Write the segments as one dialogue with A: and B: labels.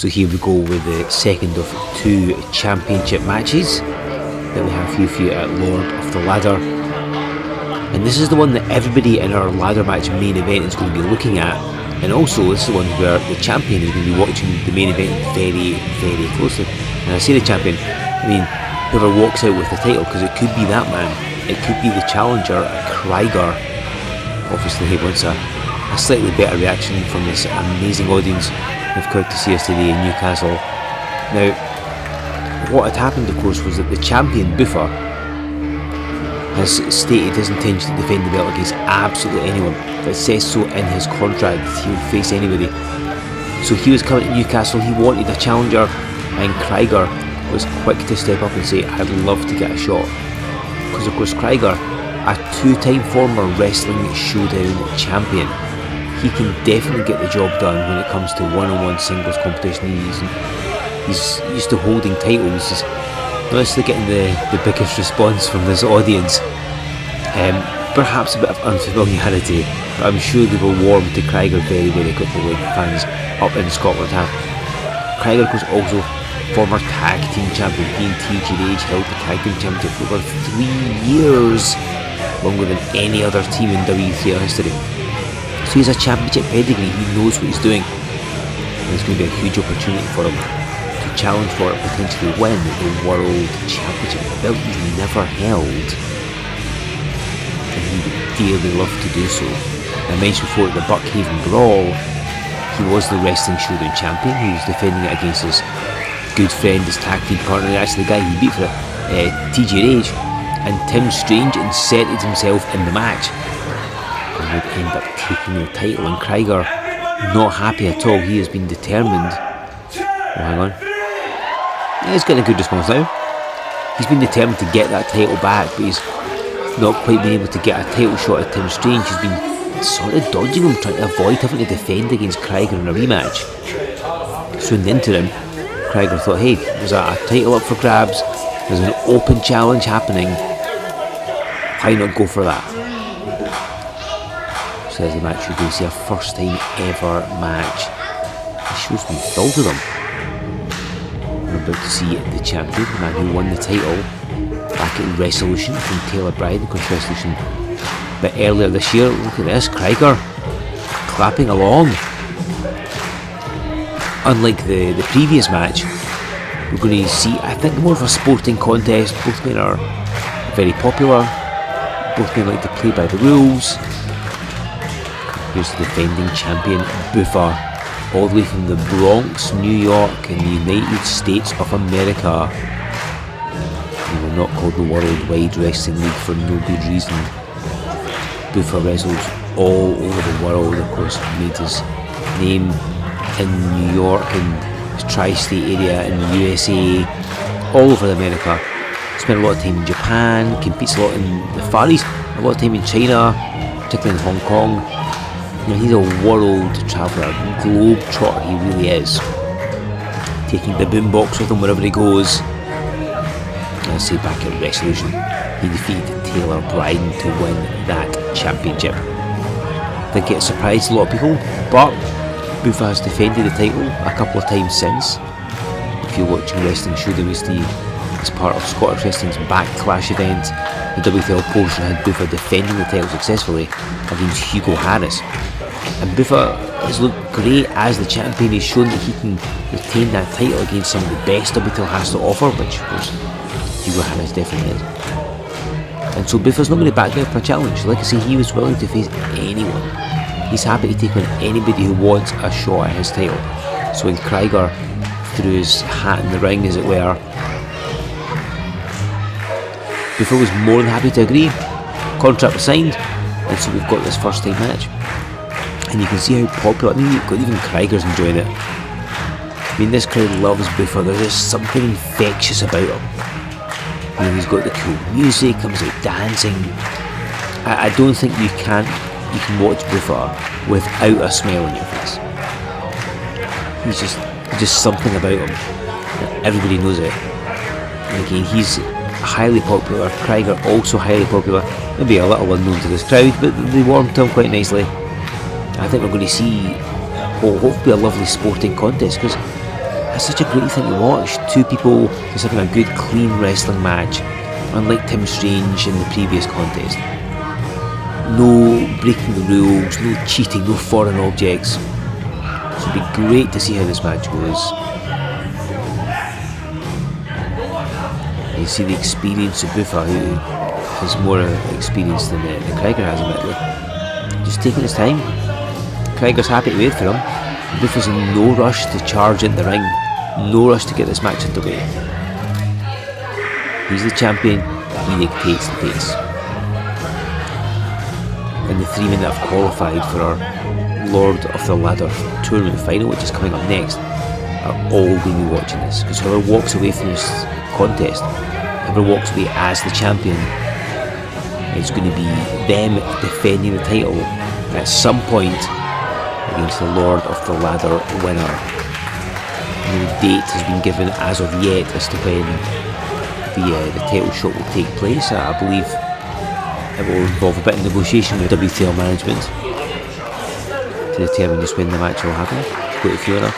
A: So here we go with the second of 2 championship matches that we have for you at Lord of the Ladder. And this is the one that everybody in our ladder match main event is going to be looking at. And also this is the one where the champion is going to be watching the main event very, very closely. And I say the champion, I mean whoever walks out with the title, because it could be that man. It could be the challenger, Krieger. Obviously he wants a slightly better reaction from this amazing audience who've come to see us today in Newcastle. Now, what had happened of course was that the champion, Buffa, has stated his intention to defend the belt against absolutely anyone. It says so in his contract that he will face anybody. So he was coming to Newcastle, he wanted a challenger, and Krieger was quick to step up and say, I'd love to get a shot. Because of course Krieger, a 2-time former Wrestling Showdown champion, he can definitely get the job done when it comes to one-on-one singles competition. He's used to holding titles. He's not necessarily getting the biggest response from this audience. Perhaps a bit of unfamiliarity, but I'm sure they will warm to Krieger very, very quickly when fans up in Scotland have. Krieger was also former tag team champion. He and TJH held the tag team championship for over 3 years, longer than any other team in W3L history. So he's a championship pedigree, he knows what he's doing, and it's going to be a huge opportunity for him to challenge for it, potentially win the World Championship, a belt he's never held, and he would dearly love to do so. I mentioned before at the Buckhaven Brawl, he was the Wrestling Showdown champion. He was defending it against his good friend, his tag team partner, actually the guy he beat for it, TJH, and Tim Strange inserted himself in the match and would end up taking the title. And Krieger, not happy at all, he has been determined. Oh, hang on. Yeah, he's getting a good response now. He's been determined to get that title back, but he's not quite been able to get a title shot at Tim Strange. He's been sort of dodging him, trying to avoid having to defend against Krieger in a rematch. So in the interim, Krieger thought, hey, there's a title up for grabs, there's an open challenge happening, why not go for that? So as the match, you're going to see a first time ever match. The show's been filled with them. We're about to see the champion, the man who won the title back at Resolution from Taylor Bryan, of course Resolution a bit earlier this year. Look at this, Krieger clapping along. Unlike the previous match, we're going to see, I think, more of a sporting contest. Both men are very popular, both men like to play by the rules. Here's the defending champion, Buffa, all the way from the Bronx, New York in the United States of America. They were not called the Worldwide Wrestling League for no good reason. Buffa wrestles all over the world, of course, made his name in New York and his tri-state area in the USA, all over America. Spent a lot of time in Japan, competes a lot in the Far East, a lot of time in China, particularly in Hong Kong. You know, he's a world traveller, a globe trotter, he really is. Taking the boombox with him wherever he goes. Let's say back at Resolution, he defeated Taylor Bryan to win that championship. I think it surprised a lot of people, but Buffa has defended the title a couple of times since. If you're watching Wrestling Showdown recently, as part of Scottish Wrestling's Backlash event, the W3L portion had Buffa defending the title successfully against Hugo Harris. And Buffa has looked great as the champion. He's shown that he can retain that title against some of the best W3L has to offer, which of course Hugo Harris definitely is. And so Buffa's not going to back down for a challenge. Like I say, he was willing to face anyone. He's happy to take on anybody who wants a shot at his title. So when Krieger threw his hat in the ring, as it were, Buffa was more than happy to agree. Contract was signed, and so we've got this first time match. And you can see how popular, I mean, you've got even Krieger's enjoying it. I mean, this crowd loves Buffa. There's just something infectious about him. I mean, he's got the cool music, comes out dancing. I don't think you can watch Buffa without a smile on your face. He's just something about him. Everybody knows it. And again, he's highly popular. Krieger also highly popular. Maybe a little unknown to this crowd, but they warmed to him quite nicely. I think we're going to see hopefully a lovely sporting contest, because such a great thing to watch. Two people just having a good, clean wrestling match, unlike Tim Strange in the previous contest. No breaking the rules, no cheating, no foreign objects. So it'd be great to see how this match goes. You see the experience of Buffa, who has more experience than Krieger has, admittedly. Just taking his time. Krieger's happy to wait for him. Buffa's in no rush to charge into the ring, no rush to get this match underway. He's the champion, he dictates the pace. And the 3 men that have qualified for our Lord of the Ladder tournament final, which is coming up next, are all going to be watching this, because whoever walks away from this contest, whoever walks away as the champion, it's going to be them defending the title at some point against the Lord of the Ladder winner. No date has been given as of yet as to when the title shot will take place. I believe it will involve a bit of negotiation with W3L management to determine just when the match will happen. Quite a few of them.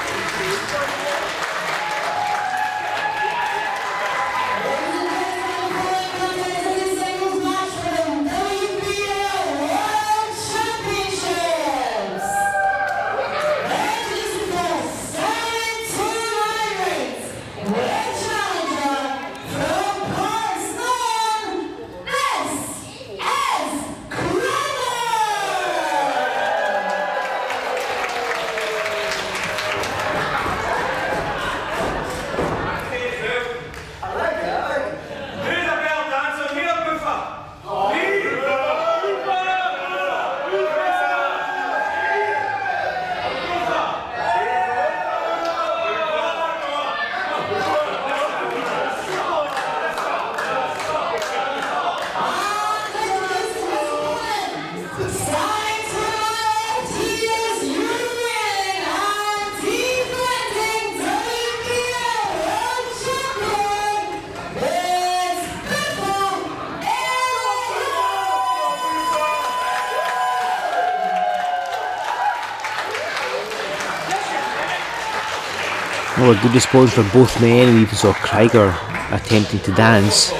A: Well, a good response from both men. We even saw Krieger attempting to dance.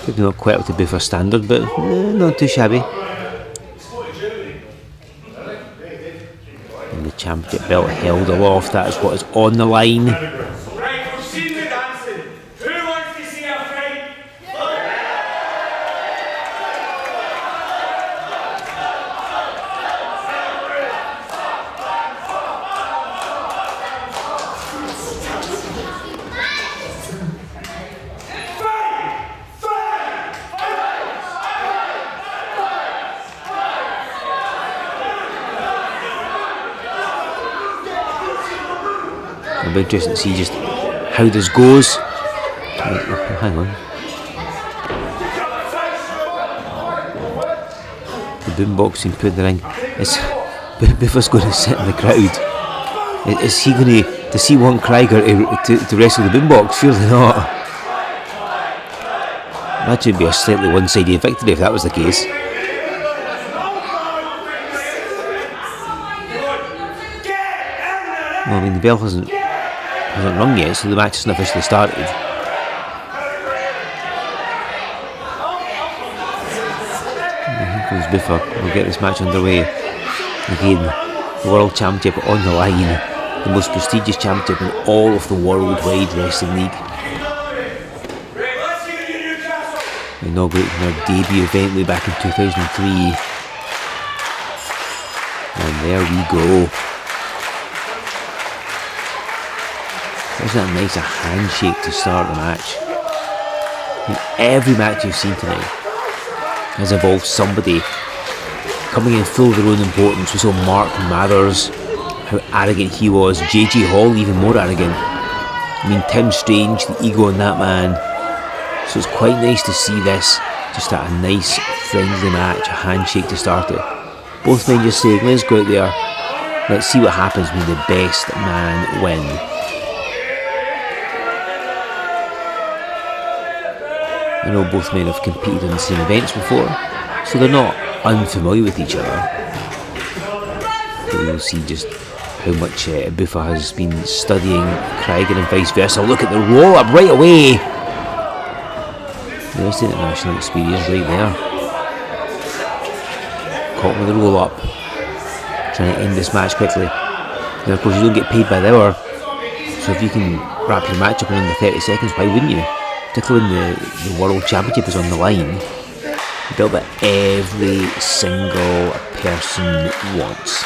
A: Maybe not quite up to Buffa's standard, but not too shabby. And the championship belt held aloft. That is what is on the line.
B: Right, we've seen the dancing. Who wants to see a fight?
A: It'll be interesting to see just how this goes. Hang on. The boombox being put in the ring. Buffa's going to sit in the crowd. Is he going to? Does he want Krieger to wrestle the boombox? Surely not. That should be a slightly one-sided victory if that was the case. Well, I mean, the bell hasn't rung yet, so the match hasn't officially started. Here comes Buffa. We'll get this match underway. Again, the World Championship on the line. The most prestigious championship in all of the Worldwide Wrestling League. Inaugurating their debut event way back in 2003. And there we go. Isn't that nice, a handshake to start the match? I mean, every match you've seen tonight has involved somebody coming in full of their own importance. We saw Mark Mathers, how arrogant he was. JJ Hall, even more arrogant. I mean, Tim Strange, the ego in that man. So it's quite nice to see this, just a nice, friendly match, a handshake to start it. Both men just saying, let's go out there, let's see what happens when the best man win. I know both men have competed in the same events before, so they're not unfamiliar with each other. But we'll see just how much Buffa has been studying Krieger and vice versa. Look at the roll up right away. There's the international experience right there. Caught with the roll up, trying to end this match quickly. Now of course you don't get paid by the hour, so if you can wrap your match up in under 30 seconds, why wouldn't you? Particularly when the World Championship is on the line. A bit that every single person wants.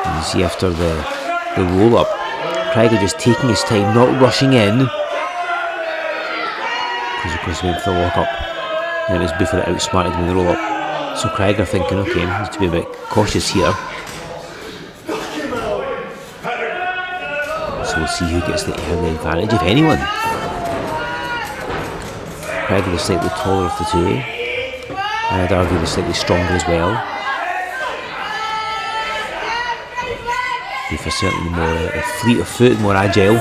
A: And you see after the roll up, Krieger just taking his time, not rushing in. Because of course he went for the lock up. And it was Buffa that outsmarted him in the roll up. So Krieger thinking, okay, I need to be a bit cautious here. So we'll see who gets the early advantage, if anyone. Krieger is slightly taller of the two. And I'd argue he's slightly stronger as well. Buffa certainly more fleet of foot, more agile.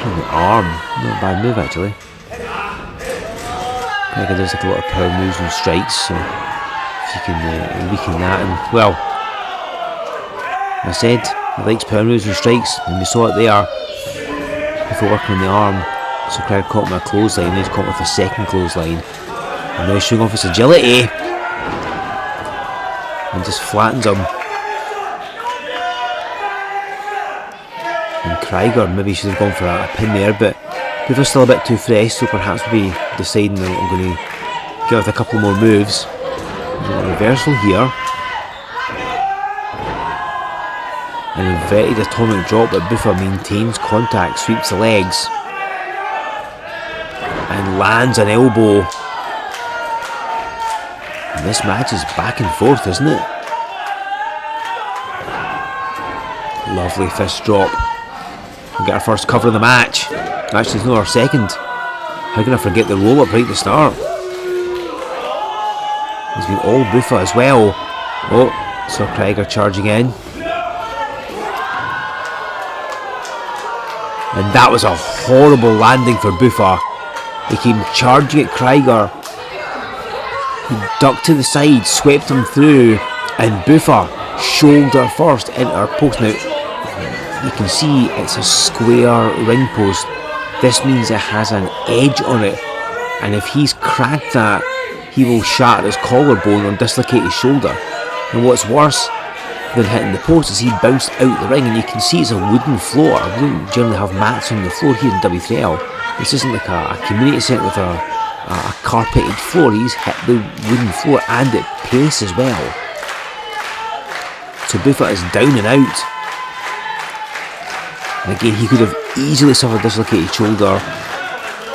A: On the arm, not a bad move actually. Krieger does like a lot of power moves and strikes, so if you can weaken that, and well, I said he likes power moves and strikes, and we saw it there before working on the arm. So Krieger caught him with a clothesline, he's caught with a second clothesline, and now he's showing off his agility, and just flattens him. And Krieger maybe should have gone for a pin there, but Buffa's still a bit too fresh, so perhaps we'll be deciding that I'm going to get with a couple more moves. A reversal here. An inverted atomic drop, but Buffa maintains contact, sweeps the legs, and lands an elbow. And this match is back and forth, isn't it? Lovely fist drop. We get our first cover of the match. Actually, it's not our second. How can I forget the roll up right at the start? It's been all Buffa as well. Oh, saw Krieger charging in. And that was a horrible landing for Buffa. He came charging at Krieger. He ducked to the side, swept him through, and Buffa shoulder first into our post. Now, you can see it's a square ring post. This means it has an edge on it, and if he's cracked that, he will shatter his collarbone or dislocate his shoulder. And what's worse than hitting the post is he bounced out the ring, and you can see it's a wooden floor. We don't generally have mats on the floor here in W3L. This isn't like a community centre with a carpeted floor. He's hit the wooden floor and at pace as well. So Buffa is down and out. And again, he could have easily suffered a dislocated shoulder,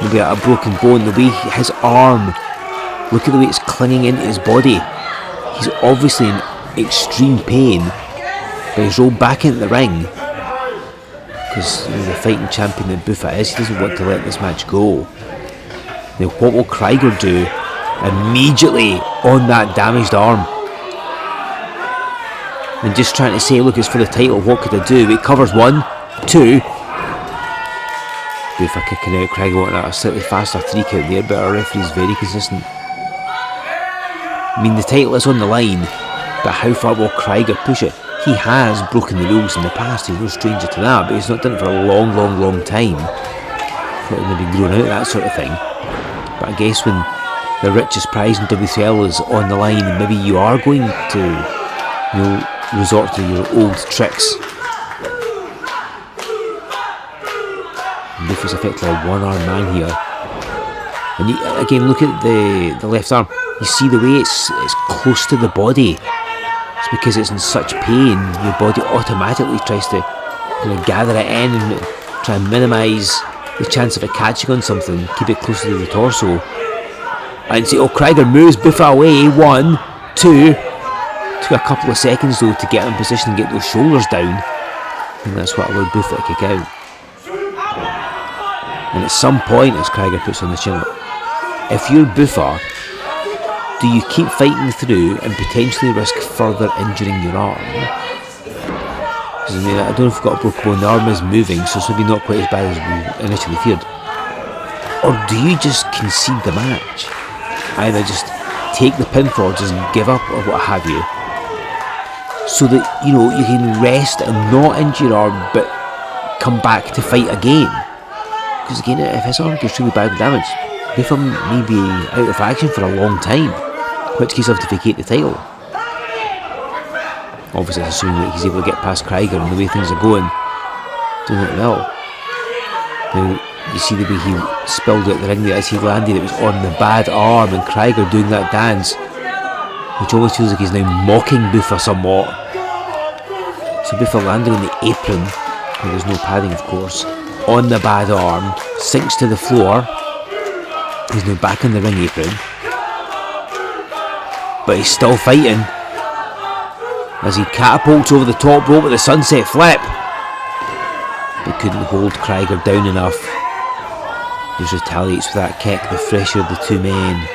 A: maybe a broken bone. The way his arm, look at the way it's clinging into his body. He's obviously in extreme pain, but he's rolled back into the ring because the fighting champion that Buffa is, he doesn't want to let this match go. Now what will Krieger do immediately on that damaged arm? And just trying to say, look, it's for the title, what could I do? It covers 1, 2. Buffa kicking out, Krieger wanting a slightly faster 3 count there, but our referee's very consistent. I mean, the title is on the line, but how far will Krieger push it? He has broken the rules in the past, he's no stranger to that, but he's not done it for a long time. Maybe grown out of that sort of thing. But I guess when the richest prize in W3L is on the line, maybe you are going to, resort to your old tricks. Buffa's effectively a one-arm man here. And you, again, look at the left arm. You see the way it's close to the body. It's because it's in such pain, your body automatically tries to gather it in and try and minimise the chance of it catching on something, keep it closer to the torso. And see, Krieger moves Buffa away, 1, 2. Took a couple of seconds though to get in position and get those shoulders down. And that's what allowed Buffa to kick out. And at some point, as Krieger puts on the chin, if you're Buffa, do you keep fighting through and potentially risk further injuring your arm? Because I mean, I don't know if we've got a broken bone. The arm is moving, so it's maybe not quite as bad as we initially feared. Or do you just concede the match? Either just take the pinfall, just give up, or what have you, so that you know you can rest and not injure your arm, but come back to fight again. Because again, if his arm gets really badly damaged, Buffa may be out of action for a long time, in which case he'll have to vacate the title. Obviously, assuming that he's able to get past Krieger and the way things are going, doing it well. Now, you see the way he spilled out the ring there as he landed, it was on the bad arm, and Krieger doing that dance, which almost feels like he's now mocking Buffa somewhat. So Buffa landing on the apron, where there's no padding of course, on the bad arm, sinks to the floor. He's now back on the ring apron, but he's still fighting as he catapults over the top rope with the sunset flip, but couldn't hold Krieger down enough. Just retaliates with that kick, the fresher of the two men.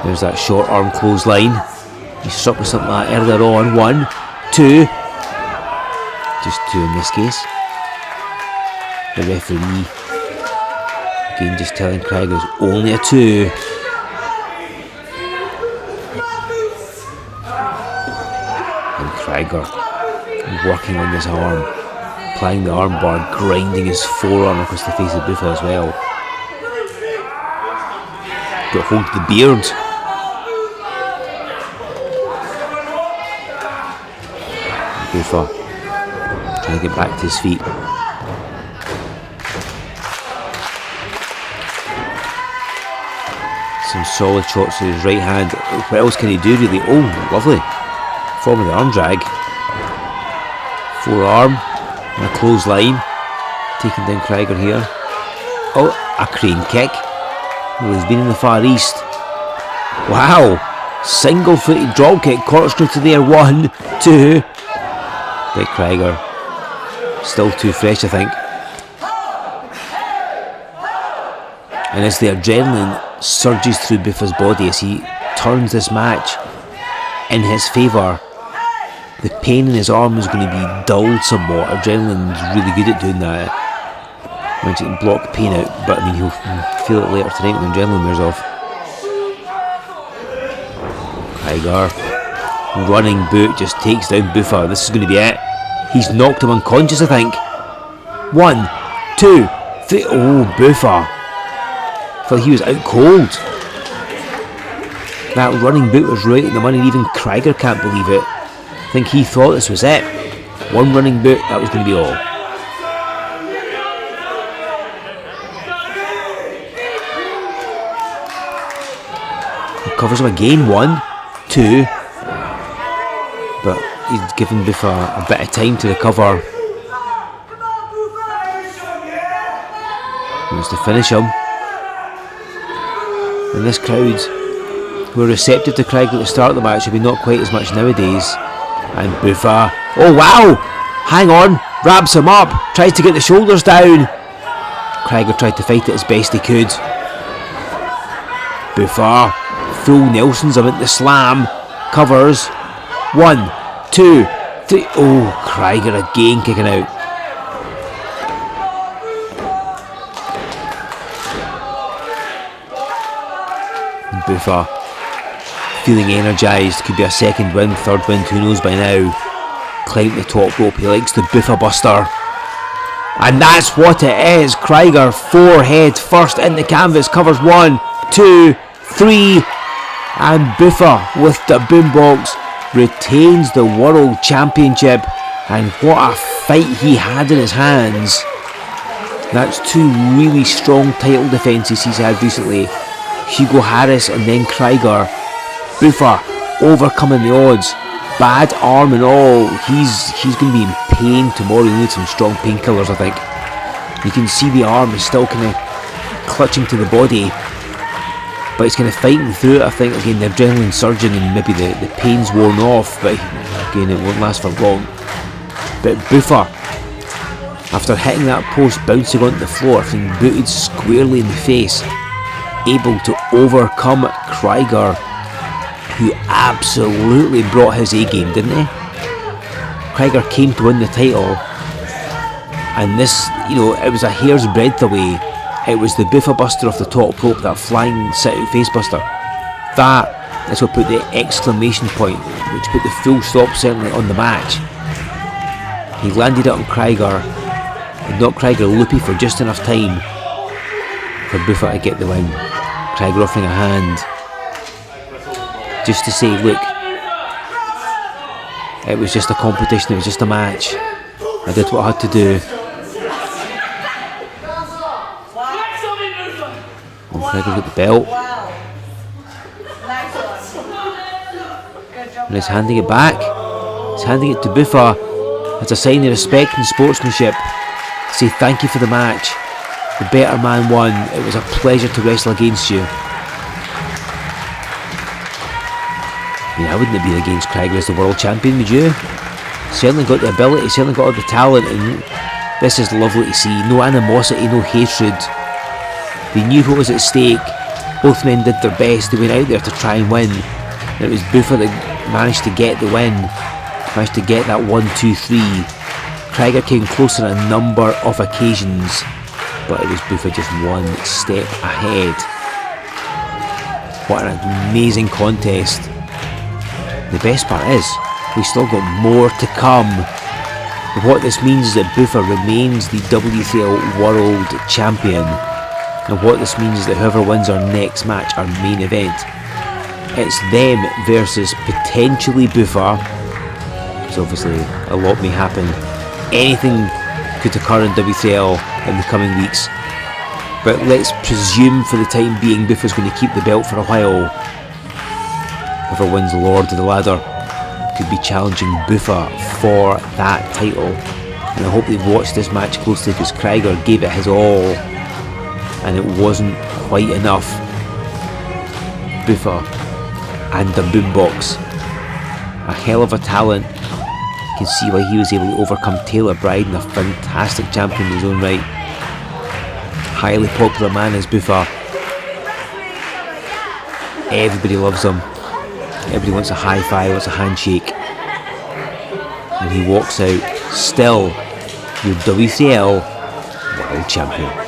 A: There's that short arm clothesline. He struck with something like that earlier on. 1, 2. Just 2 in this case. The referee again just telling Krieger it's only a 2. And Krieger working on this arm, applying the armbar, grinding his forearm across the face of Buffa as well. Got hold of the beard. Buffa trying to get back to his feet. Some solid shots with his right hand. What else can he do really? Oh, lovely. Form of the arm drag. Forearm and a clothesline. Taking down Krieger here. Oh, a crane kick. Well, he's been in the Far East. Wow. Single footed drop kick. Corkscrew to there. 1, 2. Big Krieger. Still too fresh, I think. And as the adrenaline surges through Buffa's body as he turns this match in his favour, the pain in his arm is going to be dulled somewhat. Adrenaline's really good at doing that. Once you can block the pain out, but I mean he'll feel it later tonight when the adrenaline wears off. Krieger, running boot, just takes down Buffa. This is going to be it. He's knocked him unconscious, I think. 1, 2, 3. Oh, Buffa. I thought he was out cold. That running boot was right in the money. Even Krieger can't believe it. I think he thought this was it. One running boot, that was going to be all. He covers him again. 1, 2. But he's given Buffa a bit of time to recover. He wants to finish him. And this crowd were receptive to Krieger at the start of the match, maybe not quite as much nowadays. And Buffa, oh wow, hang on, wraps him up, tries to get the shoulders down. Krieger tried to fight it as best he could. Buffa full Nelsons him into the slam, covers. 1, 2, 3. Oh, Krieger again kicking out. Buffa feeling energised, could be a second win, third win, who knows by now. Climbing the top rope, he likes the Buffa Buster. And that's what it is. Krieger forehead first in the canvas, covers 1, 2, 3. And Buffa with the boombox retains the World Championship. And what a fight he had in his hands. That's 2 really strong title defences he's had recently. Hugo Harris and then Krieger. Buffa overcoming the odds. Bad arm and all. He's going to be in pain tomorrow. He needs some strong painkillers, I think. You can see the arm is still kind of clutching to the body, but it's kind of fighting through it. I think again the adrenaline surging and maybe the pain's worn off, but again it won't last for long. But Buffa, after hitting that post, bouncing onto the floor, being booted squarely in the face, able to overcome Krieger who absolutely brought his A game, didn't he? Krieger came to win the title, and this, you know, it was a hair's breadth away. It was the Buffa Buster off the top rope, that flying sit-out face buster. That is what put the exclamation point, which put the full stop certainly on the match. He landed it on Krieger and knocked Krieger loopy for just enough time for Buffa to get the win. Krieger offering a hand just to say, look, it was just a competition, it was just a match. I did what I had to do. And Krieger got the belt. And he's handing it back. He's handing it to Buffa as a sign of respect and sportsmanship. To say thank you for the match. The better man won. It was a pleasure to wrestle against you. I mean, I wouldn't have been against Krieger as the world champion, would you? Certainly got the ability, certainly got all the talent, and this is lovely to see. No animosity, no hatred. They knew what was at stake. Both men did their best. They went out there to try and win. And it was Buffa that managed to get the win. Managed to get that 1-2-3. Krieger came close on a number of occasions, but it was Buffa just one step ahead. What an amazing contest. The best part is, we still got more to come. But what this means is that Buffa remains the W3L World Champion. And what this means is that whoever wins our next match, our main event, it's them versus potentially Buffa. Because obviously a lot may happen. Anything could occur in W3L in the coming weeks. But let's presume for the time being Buffa's going to keep the belt for a while. Whoever wins Lord of the Ladder could be challenging Buffa for that title. And I hope they've watched this match closely, because Krieger gave it his all and it wasn't quite enough. Buffa and the boombox, a hell of a talent. You can see why he was able to overcome Taylor Bride, and a fantastic champion in his own right. Highly popular man is Buffa. Everybody loves him. Everybody wants a high five, wants a handshake. And he walks out still your W3L World Champion.